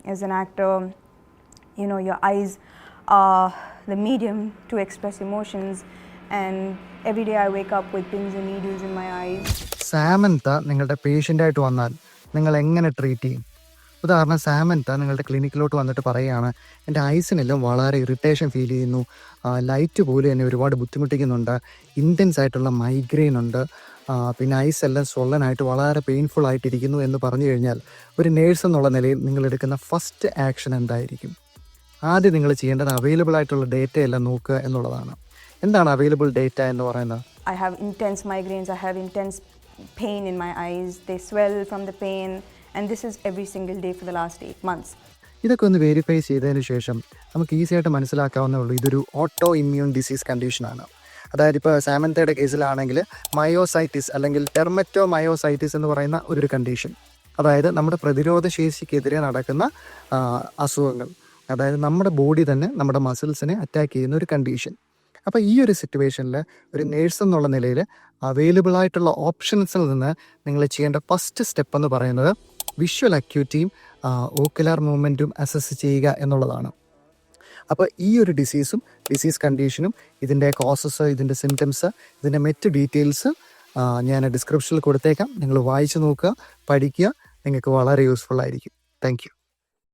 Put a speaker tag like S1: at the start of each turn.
S1: as an actor, your eyes are the medium to express emotions, and every day I wake up with pins and needles in my eyes.
S2: Samantha നിങ്ങളുടെ പേഷ്യൻ്റായിട്ട് വന്നാൽ നിങ്ങൾ എങ്ങനെ treat ചെയ്യും? ഉദാഹരണം, സാമന്ത നിങ്ങളുടെ ക്ലിനിക്കിലോട്ട് വന്നിട്ട് പറയുകയാണ്, എൻ്റെ ഐസിനെല്ലാം വളരെ ഇറിറ്റേഷൻ ഫീൽ ചെയ്യുന്നു, ലൈറ്റ് പോലും എന്നെ ഒരുപാട് ബുദ്ധിമുട്ടിക്കുന്നുണ്ട്, ഇൻറ്റൻസ് ആയിട്ടുള്ള മൈഗ്രെയിൻ ഉണ്ട്, പിന്നെ ഐസ് എല്ലാം സ്വള്ളനായിട്ട് വളരെ പെയിൻഫുൾ ആയിട്ടിരിക്കുന്നു എന്ന് പറഞ്ഞു കഴിഞ്ഞാൽ ഒരു നേഴ്സ് എന്നുള്ള നിലയിൽ നിങ്ങൾ എടുക്കുന്ന ഫസ്റ്റ് ആക്ഷൻ എന്തായിരിക്കും? ആദ്യം നിങ്ങൾ ചെയ്യേണ്ടത് അവൈലബിൾ ആയിട്ടുള്ള ഡേറ്റ എല്ലാം നോക്കുക എന്നുള്ളതാണ്. എന്താണ് അവൈലബിൾ ഡേറ്റ എന്ന് പറയുന്നത്?
S1: I have intense migraines, I have intense pain in my eyes, they swell from the pain, and this is every single day for the last 8 months.
S2: ഇതൊക്കെ ഒന്ന് വെരിഫൈ ചെയ്തതിന് ശേഷം നമുക്ക് ഈസി ആയിട്ട് മനസ്സിലാക്കാവുന്നേ ഉള്ളൂ, ഇതൊരു ഓട്ടോ ഇമ്മ്യൂൺ ഡിസീസ് കണ്ടീഷനാണ്. അതായത് ഇപ്പോൾ സാമന്തയുടെ കേസിലാണെങ്കിൽ മയോസൈറ്റിസ് അല്ലെങ്കിൽ ടെർമറ്റോമയോസൈറ്റിസ് എന്ന് പറയുന്ന ഒരു കണ്ടീഷൻ, അതായത് നമ്മുടെ പ്രതിരോധ ശേഷിക്കെതിരെ നടക്കുന്ന അസുഖങ്ങൾ, അതായത് നമ്മുടെ ബോഡി തന്നെ നമ്മുടെ മസിൽസിനെ അറ്റാക്ക് ചെയ്യുന്ന ഒരു കണ്ടീഷൻ. അപ്പോൾ ഈ ഒരു സിറ്റുവേഷനിൽ ഒരു നേഴ്സ് എന്നുള്ള നിലയിൽ അവൈലബിൾ ആയിട്ടുള്ള ഓപ്ഷൻസിൽ നിന്ന് നിങ്ങൾ ചെയ്യേണ്ട ഫസ്റ്റ് സ്റ്റെപ്പ് എന്ന് പറയുന്നത് വിഷ്വൽ അക്യൂറ്റിയും ഓക്കുലാർ മൂവ്മെൻറ്റും അസസ് ചെയ്യുക എന്നുള്ളതാണ്. അപ്പോൾ ഈ ഒരു ഡിസീസ് കണ്ടീഷനും ഇതിൻ്റെ കോസസ്, ഇതിൻ്റെ സിംറ്റംസ്, ഇതിൻ്റെ മറ്റ് ഡീറ്റെയിൽസ് ഞാൻ ഡിസ്ക്രിപ്ഷനിൽ കൊടുത്തേക്കാം. നിങ്ങൾ വായിച്ച് നോക്കുക, പഠിക്കുക, നിങ്ങൾക്ക് വളരെ യൂസ്ഫുൾ ആയിരിക്കും. Thank you.